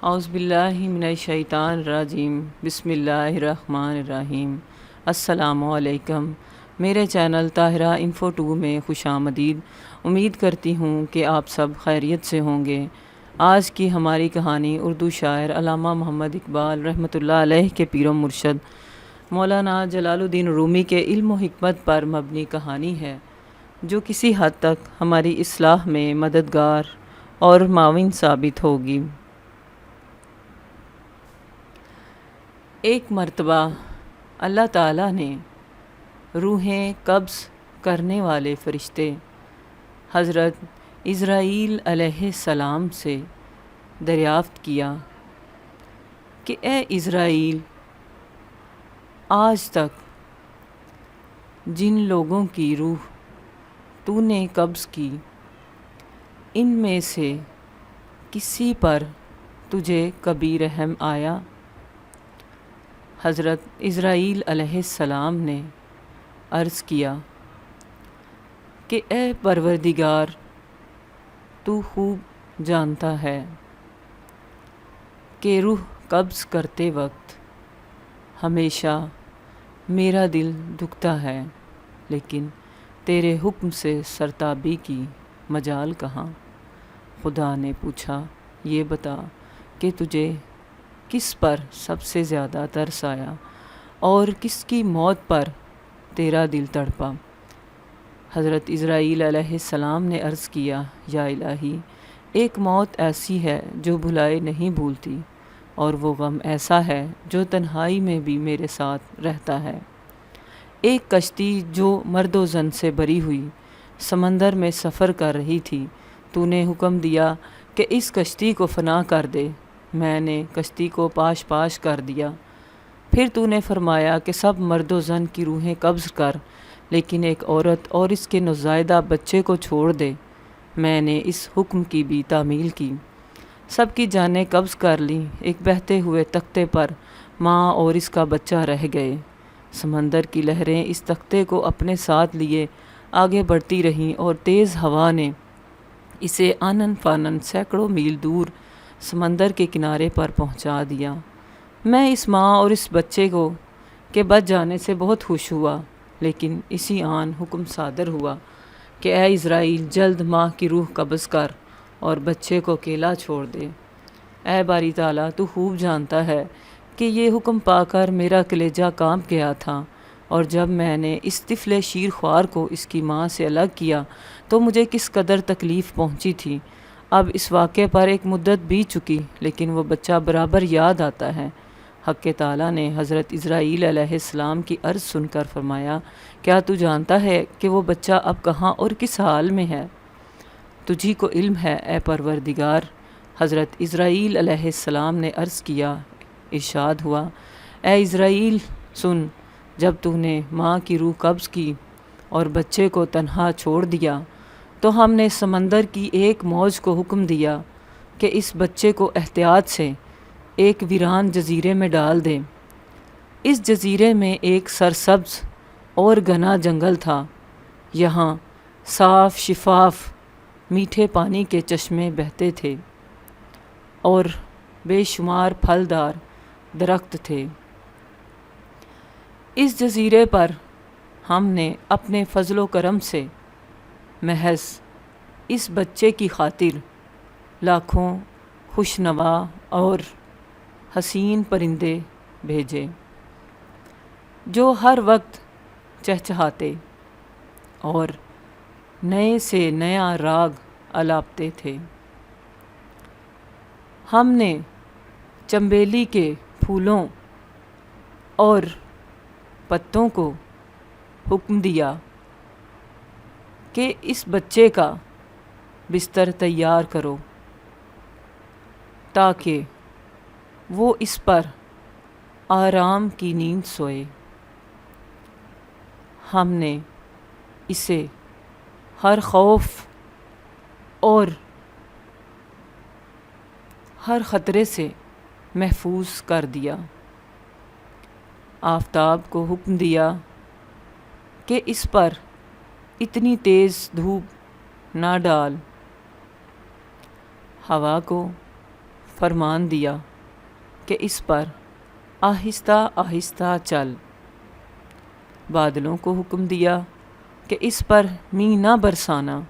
اعوذ باللہ من الشیطان الرجیم بسم اللہ الرحمن الرحیم۔ السلام علیکم، میرے چینل طاہرہ انفو 2 میں خوش آمدید۔ امید کرتی ہوں کہ آپ سب خیریت سے ہوں گے۔ آج کی ہماری کہانی اردو شاعر علامہ محمد اقبال رحمۃ اللہ علیہ کے پیر و مرشد مولانا جلال الدین رومی کے علم و حکمت پر مبنی کہانی ہے، جو کسی حد تک ہماری اصلاح میں مددگار اور معاون ثابت ہوگی۔ ایک مرتبہ اللہ تعالیٰ نے روحیں قبض کرنے والے فرشتے حضرت عزرائیل علیہ السلام سے دریافت کیا کہ اے عزرائیل، آج تک جن لوگوں کی روح تو نے قبض کی، ان میں سے کسی پر تجھے کبھی رحم آیا؟ حضرت عزرائیل علیہ السلام نے عرض کیا کہ اے پروردگار، تو خوب جانتا ہے کہ روح قبض کرتے وقت ہمیشہ میرا دل دکھتا ہے، لیکن تیرے حکم سے سرتابی کی مجال کہاں؟ خدا نے پوچھا، یہ بتا کہ تجھے کس پر سب سے زیادہ ترس آیا اور کس کی موت پر تیرا دل تڑپا؟ حضرت عزرائیل علیہ السلام نے عرض کیا، یا الہی، ایک موت ایسی ہے جو بھلائے نہیں بھولتی، اور وہ غم ایسا ہے جو تنہائی میں بھی میرے ساتھ رہتا ہے۔ ایک کشتی جو مرد و زن سے بری ہوئی سمندر میں سفر کر رہی تھی، تو نے حکم دیا کہ اس کشتی کو فنا کر دے۔ میں نے کشتی کو پاش پاش کر دیا۔ پھر تو نے فرمایا کہ سب مرد و زن کی روحیں قبض کر، لیکن ایک عورت اور اس کے نوزائیدہ بچے کو چھوڑ دے۔ میں نے اس حکم کی بھی تعمیل کی۔ سب کی جانیں قبض کر لیں۔ ایک بہتے ہوئے تختے پر ماں اور اس کا بچہ رہ گئے۔ سمندر کی لہریں اس تختے کو اپنے ساتھ لیے آگے بڑھتی رہیں اور تیز ہوا نے اسے آنن فانن سینکڑوں میل دور سمندر کے کنارے پر پہنچا دیا۔ میں اس ماں اور اس بچے کو کے بچ جانے سے بہت خوش ہوا، لیکن اسی آن حکم صادر ہوا کہ اے عزرائیل، جلد ماں کی روح قبض کر اور بچے کو اکیلا چھوڑ دے۔ اے باری تعالیٰ، تو خوب جانتا ہے کہ یہ حکم پا کر میرا کلیجہ کانپ گیا تھا، اور جب میں نے اس طفل شیر خوار کو اس کی ماں سے الگ کیا تو مجھے کس قدر تکلیف پہنچی تھی۔ اب اس واقعے پر ایک مدت بیت چکی، لیکن وہ بچہ برابر یاد آتا ہے۔ حق تعالیٰ نے حضرت عزرائیل علیہ السلام کی عرض سن کر فرمایا، کیا تو جانتا ہے کہ وہ بچہ اب کہاں اور کس حال میں ہے؟ تجھی کو علم ہے اے پروردگار۔ حضرت عزرائیل علیہ السلام نے عرض کیا، ارشاد ہوا، اے عزرائیل سن، جب تو نے ماں کی روح قبض کی اور بچے کو تنہا چھوڑ دیا تو ہم نے سمندر کی ایک موج کو حکم دیا کہ اس بچے کو احتیاط سے ایک ویران جزیرے میں ڈال دے۔ اس جزیرے میں ایک سرسبز اور گھنا جنگل تھا۔ یہاں صاف شفاف میٹھے پانی کے چشمے بہتے تھے اور بے شمار پھلدار درخت تھے۔ اس جزیرے پر ہم نے اپنے فضل و کرم سے محض اس بچے کی خاطر لاکھوں خوشنوا اور حسین پرندے بھیجے، جو ہر وقت چہچہاتے اور نئے سے نیا راگ الاپتے تھے۔ ہم نے چنبیلی کے پھولوں اور پتوں کو حکم دیا کہ اس بچے کا بستر تیار کرو تاکہ وہ اس پر آرام کی نیند سوئے۔ ہم نے اسے ہر خوف اور ہر خطرے سے محفوظ کر دیا۔ آفتاب کو حکم دیا کہ اس پر اتنی تیز دھوپ نہ ڈال۔ ہوا کو فرمان دیا کہ اس پر آہستہ آہستہ چل، بادلوں کو حکم دیا کہ اس پر مینہ نہ برسانا،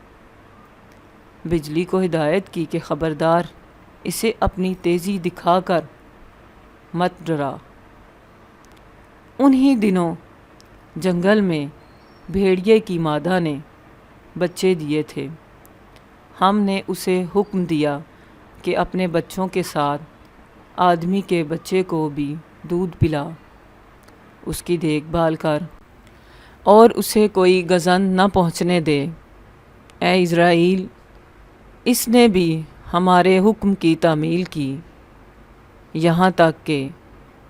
بجلی کو ہدایت کی کہ خبردار اسے اپنی تیزی دکھا کر مت ڈرا۔ انہی دنوں جنگل میں بھیڑیے کی مادہ نے بچے دیے تھے۔ ہم نے اسے حکم دیا کہ اپنے بچوں کے ساتھ آدمی کے بچے کو بھی دودھ پلا، اس کی دیکھ بھال کر اور اسے کوئی گزند نہ پہنچنے دے۔ اے اسرائیل، اس نے بھی ہمارے حکم کی تعمیل کی، یہاں تک کہ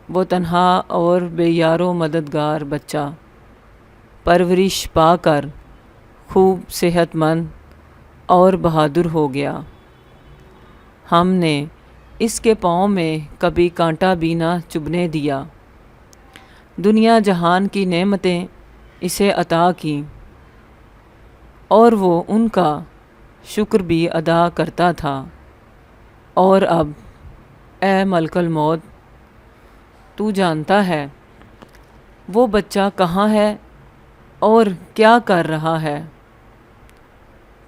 وہ تنہا اور بے یار و مددگار بچہ پرورش پا کر خوب صحت مند اور بہادر ہو گیا۔ ہم نے اس کے پاؤں میں کبھی کانٹا بھی نہ چبھنے دیا۔ دنیا جہان کی نعمتیں اسے عطا کیں اور وہ ان کا شکر بھی ادا کرتا تھا۔ اور اب اے ملک الموت، تو جانتا ہے وہ بچہ کہاں ہے اور کیا کر رہا ہے۔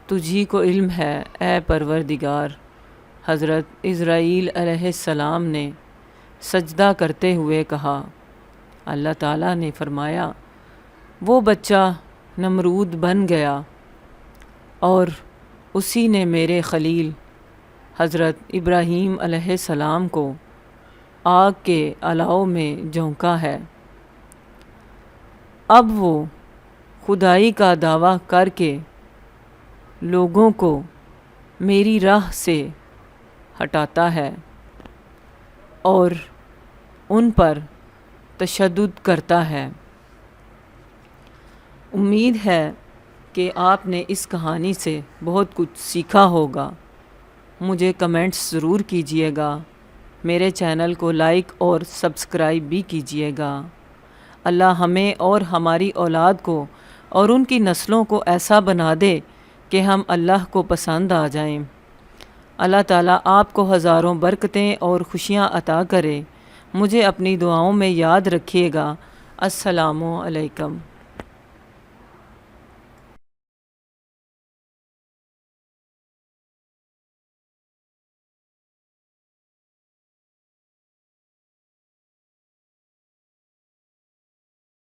تجھی کو علم ہے اے پروردگار۔ حضرت اسرائیل علیہ السلام نے سجدہ کرتے ہوئے کہا۔ اللہ تعالیٰ نے فرمایا، وہ بچہ نمرود بن گیا اور اسی نے میرے خلیل حضرت ابراہیم علیہ السلام کو آگ کے الاؤ میں جھونکا ہے۔ اب وہ خدائی کا دعویٰ کر کے لوگوں کو میری راہ سے ہٹاتا ہے اور ان پر تشدد کرتا ہے۔ امید ہے کہ آپ نے اس کہانی سے بہت کچھ سیکھا ہوگا۔ مجھے کمنٹس ضرور کیجیے گا، میرے چینل کو لائک اور سبسکرائب بھی کیجیے گا۔ اللہ ہمیں اور ہماری اولاد کو اور ان کی نسلوں کو ایسا بنا دے کہ ہم اللہ کو پسند آ جائیں۔ اللہ تعالیٰ آپ کو ہزاروں برکتیں اور خوشیاں عطا کرے۔ مجھے اپنی دعاؤں میں یاد رکھیے گا۔ السلام علیکم۔